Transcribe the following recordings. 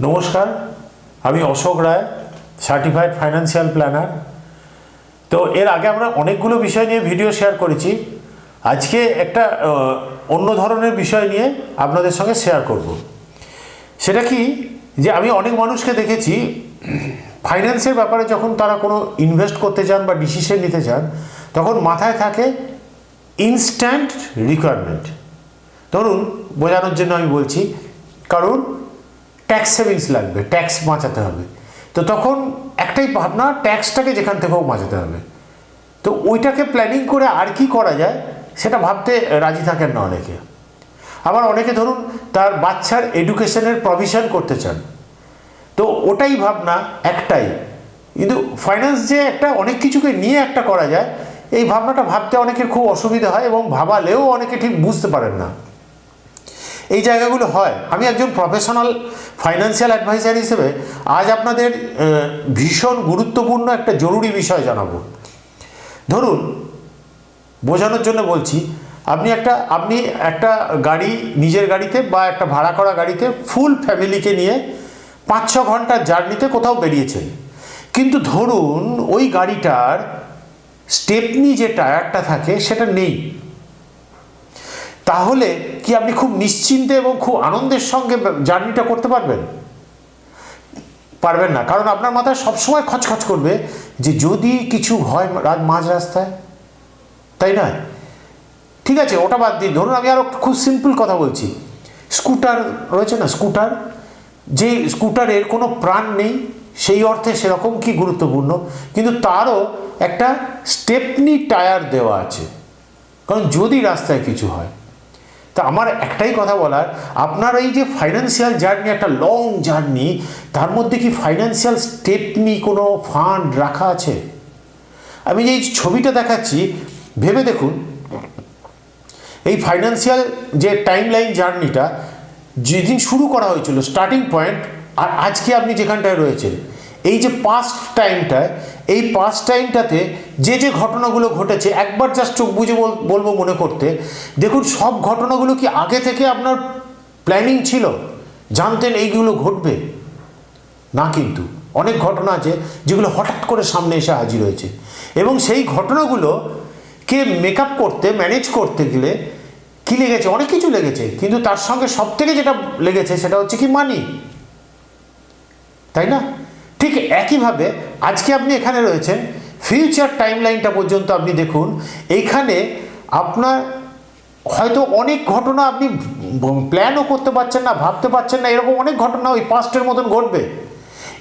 নমস্কার, আমি অশোক রায়, certified financial planner. তো এর আগে আমরা অনেকগুলো বিষয় নিয়ে ভিডিও শেয়ার করেছি। আজকে একটা অন্য ধরনের বিষয় নিয়ে আপনাদের সঙ্গে শেয়ার করব। সেটা কি, যে আমি অনেক মানুষকে দেখেছি ফাইন্যান্সের ব্যাপারে যখন তারা কোনো ইনভেস্ট করতে চান বা ডিসিশন নিতে চান, তখন মাথায় থাকে ইনস্ট্যান্ট রিকোয়ারমেন্ট। ধরুন, বোঝানোর জন্য আমি বলছি, কারণ ট্যাক্স সেভিংস লাগবে, ট্যাক্স বাঁচাতে হবে, তো তখন একটাই ভাবনা, ট্যাক্সটাকে যেখান থেকেও বাঁচাতে হবে। তো ওইটাকে প্ল্যানিং করে আর কি করা যায় সেটা ভাবতে রাজি থাকেন না অনেকে। আবার অনেকে ধরুন তার বাচ্চার এডুকেশনের প্রভিশন করতে চান, তো ওটাই ভাবনা একটাই। কিন্তু ফাইন্যান্স যে একটা অনেক কিছুকে নিয়ে একটা করা যায়, এই ভাবনাটা ভাবতে অনেকের খুব অসুবিধা হয় এবং ভাবালেও অনেকে ঠিক বুঝতে পারেন না। এই জায়গাগুলো হয়। আমি একজন প্রফেশনাল ফাইন্যান্সিয়াল অ্যাডভাইজার হিসেবে আজ আপনাদের ভীষণ গুরুত্বপূর্ণ একটা জরুরি বিষয় জানাবো। ধরুন, বোঝানোর জন্য বলছি, আপনি একটা গাড়ি, নিজের গাড়িতে বা একটা ভাড়া করা গাড়িতে ফুল ফ্যামিলিকে নিয়ে 5-6 ঘন্টার জার্নিতে কোথাও বেরিয়েছেন। কিন্তু ধরুন ওই গাড়িটার স্টেপনি যে টায়ারটা থাকে সেটা নেই। তাহলে কি আপনি খুব নিশ্চিন্তে এবং খুব আনন্দের সঙ্গে জার্নিটা করতে পারবেন? পারবেন না, কারণ আপনার মাথায় সবসময় খচখচ করবে যে যদি কিছু হয় মাঝ রাস্তায়, তাই না? ঠিক আছে, ওটা বাদ দিন। ধরুন আমি আরও খুব সিম্পল কথা বলছি, স্কুটার রয়েছে না, স্কুটার, যে স্কুটারের কোনো প্রাণ নেই সেই অর্থে সেরকম কি গুরুত্বপূর্ণ, কিন্তু তারও একটা স্টেপনি টায়ার দেওয়া আছে, কারণ যদি রাস্তায় কিছু হয়। তা আমার একটাই কথা বলার, আপনার এই যে ফাইন্যান্সিয়াল জার্নি, একটা লং জার্নি, তার মধ্যে কি ফাইন্যান্সিয়াল স্টেপনি কোনো ফান্ড রাখা আছে? আমি যে এই ছবিটা দেখাচ্ছি, ভেবে দেখুন, এই ফাইন্যান্সিয়াল যে টাইম লাইন জার্নিটা যেদিন শুরু করা হয়েছিল, স্টার্টিং পয়েন্ট, আর আজকে আপনি যেখানটায় রয়েছেন, এই যে পাস্ট টাইমটায়, এই পাস্ট টাইমটাতে যে যে ঘটনাগুলো ঘটেছে, একবার জাস্ট চোখ বুঝে বলবো মনে করতে। দেখুন, সব ঘটনাগুলো কি আগে থেকে আপনার প্ল্যানিং ছিল? জানতেন এইগুলো ঘটবে? না, কিন্তু অনেক ঘটনা আছে যেগুলো হঠাৎ করে সামনে এসে হাজির হয়েছে, এবং সেই ঘটনাগুলোকে মেকআপ করতে, ম্যানেজ করতে গেলে কি লেগেছে? অনেক কিছু লেগেছে, কিন্তু তার সঙ্গে সব থেকে যেটা লেগেছে সেটা হচ্ছে কি মানি, তাই না? ঠিক একইভাবে আজকে আপনি এখানে রয়েছেন, ফিউচার টাইম লাইনটা পর্যন্ত আপনি দেখুন, এইখানে আপনার হয়তো অনেক ঘটনা আপনি প্ল্যানও করতে পারছেন না, ভাবতে পারছেন না, এরকম অনেক ঘটনা ওই পাস্টের মতন ঘটবে।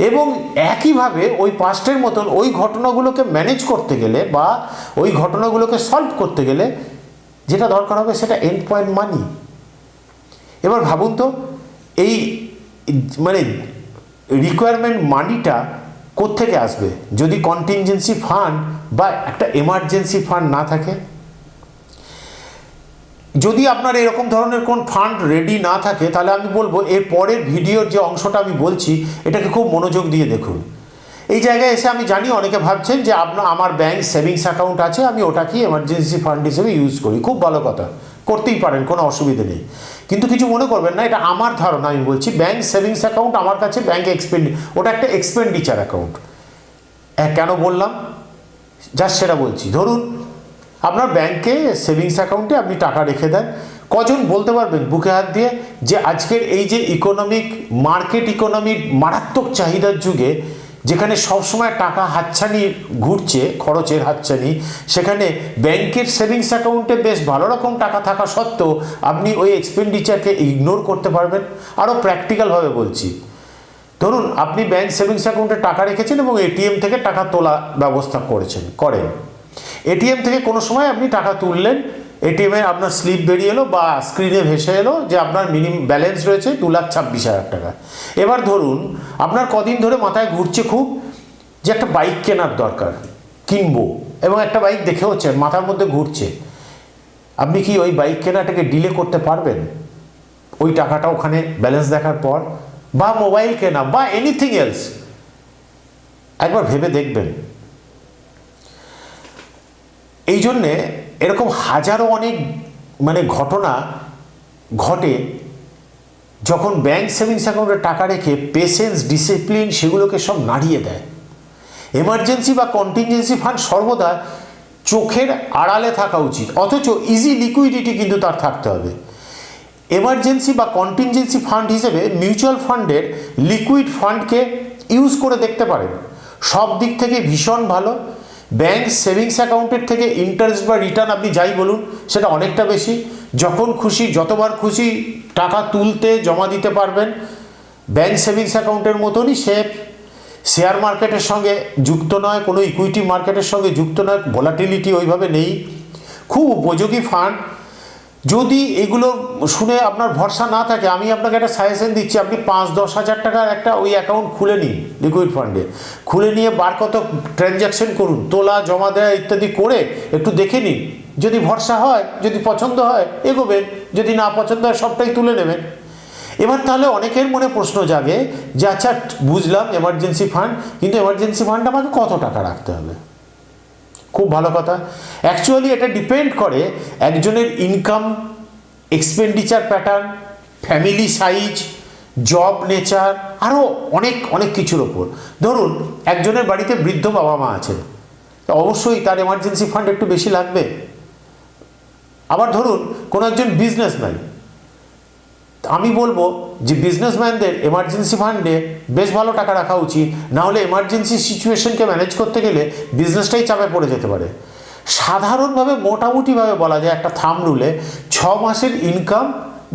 এবং একইভাবে ওই পাস্টের মতন ওই ঘটনাগুলোকে ম্যানেজ করতে গেলে বা ওই ঘটনাগুলোকে সলভ করতে গেলে যেটা দরকার হবে সেটা এন্ড পয়েন্ট মানি। এবার ভাবুন তো, এই মানে রিকোয়ারমেন্ট মানিটা কোত্থেকে আসবে যদি কন্টিনজেন্সি ফান্ড বা একটা এমার্জেন্সি ফান্ড না থাকে? যদি আপনার এরকম ধরনের কোন ফান্ড রেডি না থাকে, তাহলে আমি বলবো এর পরের ভিডিওর যে অংশটা আমি বলছি এটাকে খুব মনোযোগ দিয়ে দেখুন। এই জায়গায় এসে আমি জানি অনেকে ভাবছেন যে আমার ব্যাংক সেভিংস অ্যাকাউন্ট আছে, আমি ওটাকে এমার্জেন্সি ফান্ড হিসেবে ইউজ করি। খুব ভালো কথা, করতেই পারেন, কোনো অসুবিধে নেই, কিন্তু কিছু মনে করবেন না, এটা আমার ধারণা। আমি বলছি ব্যাংক সেভিংস অ্যাকাউন্ট আমার কাছে ব্যাংক ওটা একটা এক্সপেন্ডিচার অ্যাকাউন্ট। কেন বললাম জাস্ট সেটা বলছি। ধরুন আপনার ব্যাংকে সেভিংস অ্যাকাউন্টে আপনি টাকা রেখে দেন। কজন বলতে পারবেন বুকে হাত দিয়ে যে আজকের এই যে মার্কেট ইকোনমির মারাত্মক চাহিদার যুগে, যেখানে সবসময় টাকা হাতছানি ঘুরছে, খরচের হাতছানি, সেখানে ব্যাংকের সেভিংস অ্যাকাউন্টে বেশ ভালো রকম টাকা থাকা সত্ত্বেও আপনি ওই এক্সপেন্ডিচারকে ইগনোর করতে পারবেন? আরও প্র্যাকটিক্যালভাবে বলছি, ধরুন আপনি ব্যাংক সেভিংস অ্যাকাউন্টে টাকা রেখেছেন এবং এটিএম থেকে টাকা তোলা ব্যবস্থা করেন। এটিএম থেকে কোনো সময় আপনি টাকা তুললেন, এটিএমে আপনার স্লিপ বেরিয়ে এলো বা স্ক্রিনে ভেসে এলো যে আপনার মিনিমাম ব্যালেন্স রয়েছে 2,26,000 টাকা। এবার ধরুন আপনার কদিন ধরে মাথায় ঘুরছে খুব যে একটা বাইক কেনার দরকার, কিনবো, এবং একটা বাইক দেখে হচ্ছে মাথার মধ্যে ঘুরছে। আপনি কি ওই বাইক কেনাটাকে ডিলে করতে পারবেন ওই টাকাটা ওখানে ব্যালেন্স দেখার পর? বা মোবাইল কেনা বা এনিথিং এলস, একবার ভেবে দেখবেন। এই জন্যে এরকম হাজারো অনেক ঘটনা ঘটে যখন ব্যাংক সেভিংস অ্যাকাউন্টে টাকা রেখে পেশেন্স, ডিসিপ্লিন সেগুলোকে সব নাড়িয়ে দেয়। এমার্জেন্সি বা কন্টিনজেন্সি ফান্ড সর্বদা চোখের আড়ালে থাকা উচিত, অথচ ইজি লিকুইডিটি কিন্তু তার থাকতে হবে। এমার্জেন্সি বা কন্টিনজেন্সি ফান্ড হিসেবে মিউচুয়াল ফান্ডের লিকুইড ফান্ডকে ইউজ করে দেখতে পারেন। সব দিক থেকে ভীষণ ভালো। ব্যাংক সেভিংস অ্যাকাউন্টের থেকে ইন্টারেস্ট বা রিটার্ন আপনি যাই বলুন সেটা অনেকটা বেশি। যখন খুশি যতবার খুশি টাকা তুলতে জমা দিতে পারবেন। ব্যাংক সেভিংস অ্যাকাউন্টের মতনই সেফ, শেয়ার মার্কেটের সঙ্গে যুক্ত নয়, কোনো ইকুইটি মার্কেটের সঙ্গে যুক্ত নয়, ভোলাটিলিটি ওইভাবে নেই, খুব উপযোগী ফান্ড। যদি এগুলো শুনে আপনার ভরসা না থাকে, আমি আপনাকে একটা সাজেশন দিচ্ছি, আপনি 5-10 হাজার টাকার একটা ওই অ্যাকাউন্ট খুলে নিন লিকুইড ফান্ডে, খুলে নিয়ে বার কত ট্রানজ্যাকশন করুন, তোলা জমা দেওয়া ইত্যাদি করে একটু দেখে নিন। যদি ভরসা হয়, যদি পছন্দ হয় এগোবেন, যদি না পছন্দ হয় সবটাই তুলে নেবেন। এবার তাহলে অনেকের মনে প্রশ্ন জাগে যে আচ্ছা বুঝলাম এমার্জেন্সি ফান্ড, কিন্তু এমার্জেন্সি ফান্ড আমাকে কত টাকা রাখতে হবে? খুব ভালো কথা। অ্যাকচুয়ালি এটা ডিপেন্ড করে একজনের income, expenditure pattern, family size, job nature, আরও অনেক অনেক কিছুর ওপর। ধরুন একজনের বাড়িতে বৃদ্ধ বাবা মা আছেন, তো অবশ্যই তার এমার্জেন্সি ফান্ড একটু বেশি লাগবে। আবার ধরুন কোনো একজন বিজনেসম্যান, আমি বলবো যে বিজনেসম্যানদের এমার্জেন্সি ফান্ডে বেশ ভালো টাকা রাখা উচিত, না হলে এমার্জেন্সি সিচুয়েশনকে ম্যানেজ করতে গেলে বিজনেসটাই চাপে পড়ে যেতে পারে। সাধারণভাবে মোটামুটিভাবে বলা যায় একটা থাম রুলে 6 মাসের ইনকাম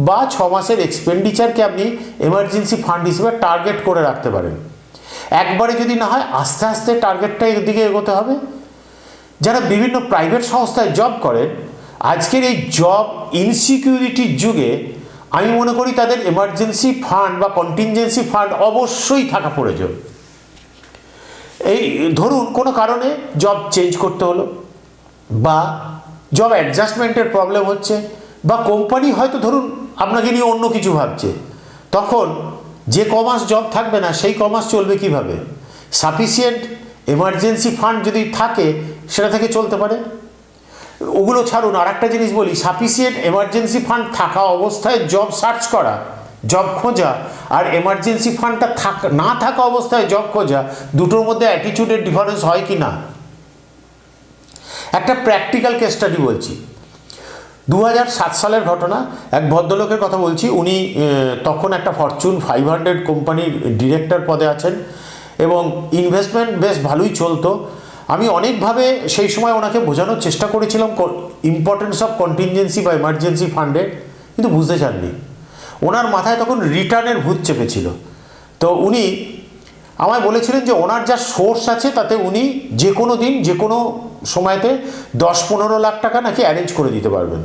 বা 6 মাসের এক্সপেন্ডিচারকে আপনি এমার্জেন্সি ফান্ড হিসেবে টার্গেট করে রাখতে পারেন। একবারে যদি না হয় আস্তে আস্তে টার্গেটটা এদিকে এগোতে হবে। যারা বিভিন্ন প্রাইভেট সংস্থায় জব করেন, আজকের এই জব ইনসিকিউরিটির যুগে আমি মনে করি তাদের এমার্জেন্সি ফান্ড বা কন্টিনজেন্সি ফান্ড অবশ্যই থাকা প্রয়োজন। এই ধরুন কোনো কারণে জব চেঞ্জ করতে হলো, বা জব অ্যাডজাস্টমেন্টের প্রবলেম হচ্ছে, বা কোম্পানি হয়তো ধরুন আপনাকে নিয়ে অন্য কিছু ভাবছে, তখন যে কমাস জব থাকবে না সেই কমাস চলবে কিভাবে? সাফিসিয়েন্ট এমার্জেন্সি ফান্ড যদি থাকে সেটা থেকে চলতে পারে। ওগুলো ছাড়ুন, আর একটা জিনিস বলি, সাফিসিয়েন্ট এমার্জেন্সি ফান্ড থাকা অবস্থায় জব সার্চ করা, জব খোঁজা, আর এমার্জেন্সি ফান্ডটা না থাকা অবস্থায় জব খোঁজা, দুটোর মধ্যে অ্যাটিটিউডের ডিফারেন্স হয় কি না? একটা প্র্যাকটিক্যাল কেস স্টাডি বলছি। 2007 সালের ঘটনা। এক ভদ্রলোকের কথা বলছি, উনি তখন একটা ফরচুন 500 কোম্পানির ডিরেক্টর পদে আছেন এবং ইনভেস্টমেন্ট বেশ ভালোই চলতো। আমি অনেকভাবে সেই সময় ওনাকে বোঝানোর চেষ্টা করেছিলাম ইম্পর্টেন্স অফ কন্টিনজেন্সি বা এমার্জেন্সি ফান্ডে, কিন্তু বুঝতে চাননি। ওনার মাথায় তখন রিটার্নের ভূত চেপেছিল। তো উনি আমায় বলেছিলেন যে ওনার যা সোর্স আছে তাতে উনি যে কোনো দিন যে কোনো সময়তে 10-15 লাখ টাকা নাকি অ্যারেঞ্জ করে দিতে পারবেন।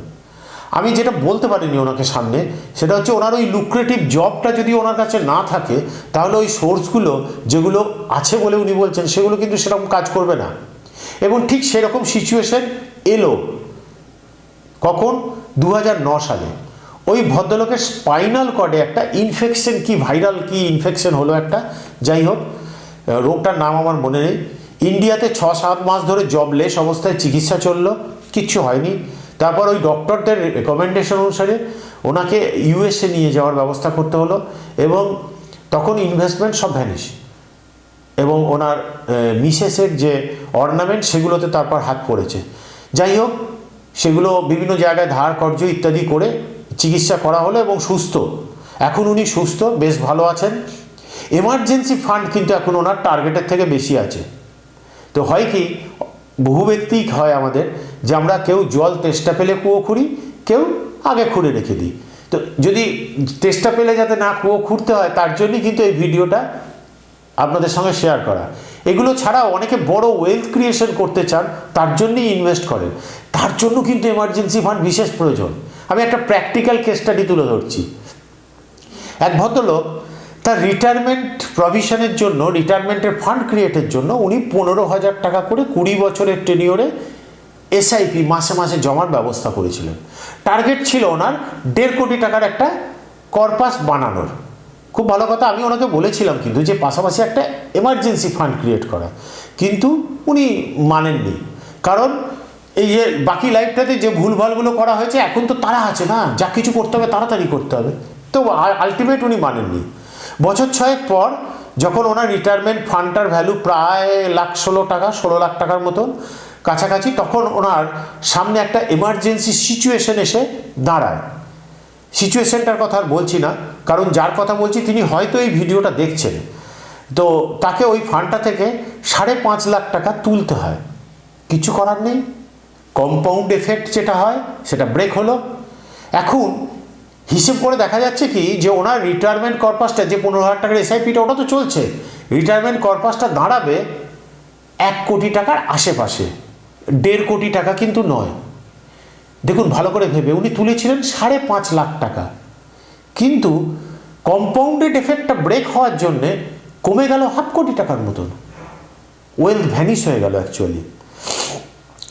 আমি যেটা বলতে পারিনি ওনাকে সামনে, সেটা হচ্ছে ওনার ওই লুক্রেটিভ জবটা যদি ওনার কাছে না থাকে, তাহলে ওই সোর্সগুলো যেগুলো আছে বলে উনি বলছেন সেগুলো কিন্তু সেরকম কাজ করবে না। এবং ঠিক সেরকম সিচুয়েশন এলো কখন? 2009 সালে। ওই ভদ্রলোকের স্পাইনাল কর্ডে একটা ইনফেকশন, কি ভাইরাল কি ইনফেকশন হলো একটা, যাই হোক রোগটার নাম আমার মনে নেই। ইন্ডিয়াতে 6-7 মাস ধরে জবলেস অবস্থায় চিকিৎসা চললো, কিচ্ছু হয়নি। তারপর ওই ডক্টরদের রেকমেন্ডেশন অনুসারে ওনাকে ইউএসএ নিয়ে যাওয়ার ব্যবস্থা করতে হলো, এবং তখন ইনভেস্টমেন্ট সব ভ্যানিশ, এবং ওনার মিসেসের যে অর্নামেন্ট সেগুলোতে তারপর হাত পড়েছে। যাই হোক সেগুলো বিভিন্ন জায়গায় ধার কর্য ইত্যাদি করে চিকিৎসা করা হলো এবং সুস্থ। এখন উনি সুস্থ, বেশ ভালো আছেন। এমার্জেন্সি ফান্ড কিন্তু এখন ওনার টার্গেটের থেকে বেশি আছে। তো হয় কি, বহু ব্যক্তিই হয় আমাদের যে আমরা কেউ জল তেষ্টা পেলে কুয়ো খুঁড়ি, কেউ আগে খুঁড়ে রেখে দিই। তো যদি তেষ্টা পেলে যাতে না কুয়ো খুঁড়তে হয়, তার জন্যই কিন্তু এই ভিডিওটা আপনাদের সঙ্গে শেয়ার করা। এগুলো ছাড়াও অনেকে বড় ওয়েলথ ক্রিয়েশন করতে চান, তার জন্যই ইনভেস্ট করেন, তার জন্য কিন্তু এমার্জেন্সি ফান্ড বিশেষ প্রয়োজন। আমি একটা প্র্যাকটিক্যাল কেস স্টাডি তুলে ধরছি। এক ভদ্রলোক তার রিটায়ারমেন্ট প্রভিশনের জন্য, রিটায়ারমেন্টের ফান্ড ক্রিয়েটের জন্য উনি 15,000 টাকা করে 20 বছরের টেনিওরে এসআইপি মাসে মাসে জমার ব্যবস্থা করেছিলেন। টার্গেট ছিল ওনার 1.5 কোটি টাকার একটা কর্পাস বানানোর। খুব ভালো কথা। আমি ওনাকে বলেছিলাম কিন্তু যে পাশাপাশি একটা এমার্জেন্সি ফান্ড ক্রিয়েট করা, কিন্তু উনি মানেননি। কারণ এই যে বাকি লাইফটাতে যে ভুলভালগুলো করা হয়েছে, এখন তো তারা আছে না, যা কিছু করতে হবে তাড়াতাড়ি করতে হবে, তো আলটিমেট উনি মানেননি। বছর 6 পর যখন ওনার রিটায়ারমেন্ট ফান্ডটার ভ্যালু প্রায় 16 লাখ টাকার মতন কাছাকাছি, তখন ওনার সামনে একটা এমার্জেন্সি সিচুয়েশন এসে দাঁড়ায়। সিচুয়েশনটার কথা আর বলছি না, কারণ যার কথা বলছি তিনি হয়তো এই ভিডিওটা দেখছেন। তো তাকে ওই ফান্ডটা থেকে 5.5 লাখ টাকা তুলতে হয়। কিছু করার নেই, কম্পাউন্ড এফেক্ট যেটা হয় সেটা ব্রেক হলো। এখন হিসেব করে দেখা যাচ্ছে কি যে ওনার রিটায়ারমেন্ট কর্পাসটা যে 15,000 টাকার এসআইপিটা ওটা তো চলছে, রিটায়ারমেন্ট কর্পাসটা দাঁড়াবে 1 কোটি টাকার আশেপাশে, 1.5 কোটি টাকা কিন্তু নয়। দেখুন ভালো করে ভেবে, উনি তুলেছিলেন 5.5 লাখ টাকা, কিন্তু কম্পাউন্ডেড এফেক্টটা ব্রেক হওয়ার জন্যে কমে গেল 0.5 কোটি টাকার মতন, ওয়েলথ ভ্যানিশ হয়ে গেল অ্যাকচুয়ালি।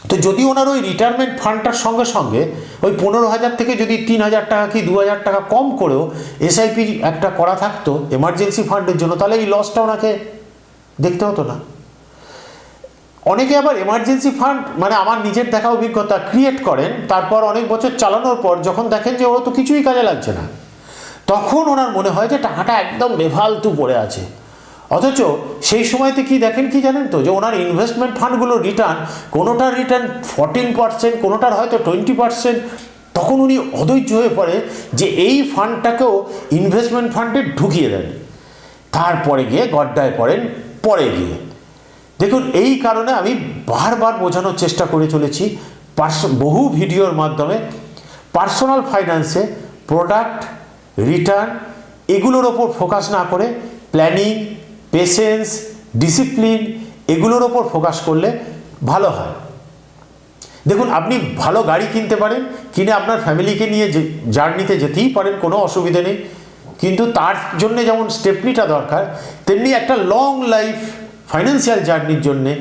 তো যদি ওনার ওই রিটায়ারমেন্ট ফান্ডটার সঙ্গে সঙ্গে ওই 15,000 থেকে যদি 3,000 টাকা কি 2,000 টাকা কম করেও এসআইপি একটা করা থাকতো এমার্জেন্সি ফান্ডের জন্য, তাহলে এই লসটা ওনাকে দেখতে হতো না। অনেকে আবার এমার্জেন্সি ফান্ড মানে আমার নিজের দেখা অভিজ্ঞতা ক্রিয়েট করেন, তারপর অনেক বছর চালানোর পর যখন দেখেন যে ও তো কিছুই কাজে লাগছে না, তখন ওনার মনে হয় যে টাকাটা একদম বেফালতু পড়ে আছে। অথচ সেই সময়তে কি দেখেন কি জানেন তো, যে ওনার ইনভেস্টমেন্ট ফান্ডগুলোর রিটার্ন, কোনোটার রিটার্ন 14%, কোনোটার হয়তো 20%। তখন উনি অধৈর্য হয়ে পড়ে যে এই ফান্ডটাকেও ইনভেস্টমেন্ট ফান্ডে ঢুকিয়ে দেন, তারপরে গিয়ে গড্ডায় পড়েন পরে গিয়ে। দেখুন এই কারণে আমি বারবার বোঝানোর চেষ্টা করে চলেছি বহু ভিডিওর মাধ্যমে, পার্সোনাল ফাইন্যান্সে প্রোডাক্ট, রিটার্ন এগুলোর ওপর ফোকাস না করে প্ল্যানিং, পেশেন্স, ডিসিপ্লিন এগুলোর ওপর ফোকাস করলে ভালো হয়। দেখুন আপনি ভালো গাড়ি কিনতে পারেন, কিনে আপনার ফ্যামিলিকে নিয়ে জার্নিতে যেতেই পারেন, কোনো অসুবিধে নেই, কিন্তু তার জন্য যেমন স্টেপনিটা দরকার, তেমনি একটা লং লাইফ ফাইন্যান্সিয়াল জার্নির জন্যে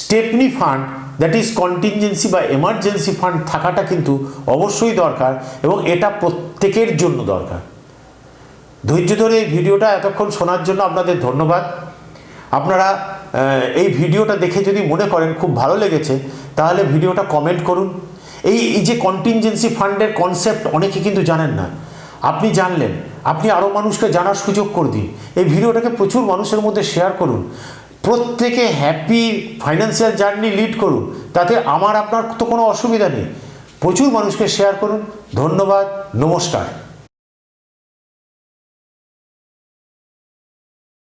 Stepney fund, that is contingency বা এমার্জেন্সি ফান্ড থাকাটা কিন্তু অবশ্যই দরকার, এবং এটা প্রত্যেকের জন্য দরকার। ধৈর্য ধরে এই ভিডিওটা এতক্ষণ শোনার জন্য আপনাদের ধন্যবাদ। আপনারা এই ভিডিওটা দেখে যদি মনে করেন খুব ভালো লেগেছে, তাহলে ভিডিওটা কমেন্ট করুন। এই যে কন্টিনজেন্সি ফান্ডের কনসেপ্ট অনেকে কিন্তু জানেন না, আপনি জানলেন, আপনি আরও মানুষকে জানার সুযোগ করে দিন। এই ভিডিওটাকে প্রচুর মানুষের মধ্যে শেয়ার করুন, প্রত্যেকে হ্যাপি ফাইন্যান্সিয়াল জার্নি লিড করুন, তাতে আমার আপনার তো কোনো অসুবিধা নেই। প্রচুর মানুষকে শেয়ার করুন। ধন্যবাদ, নমস্কার।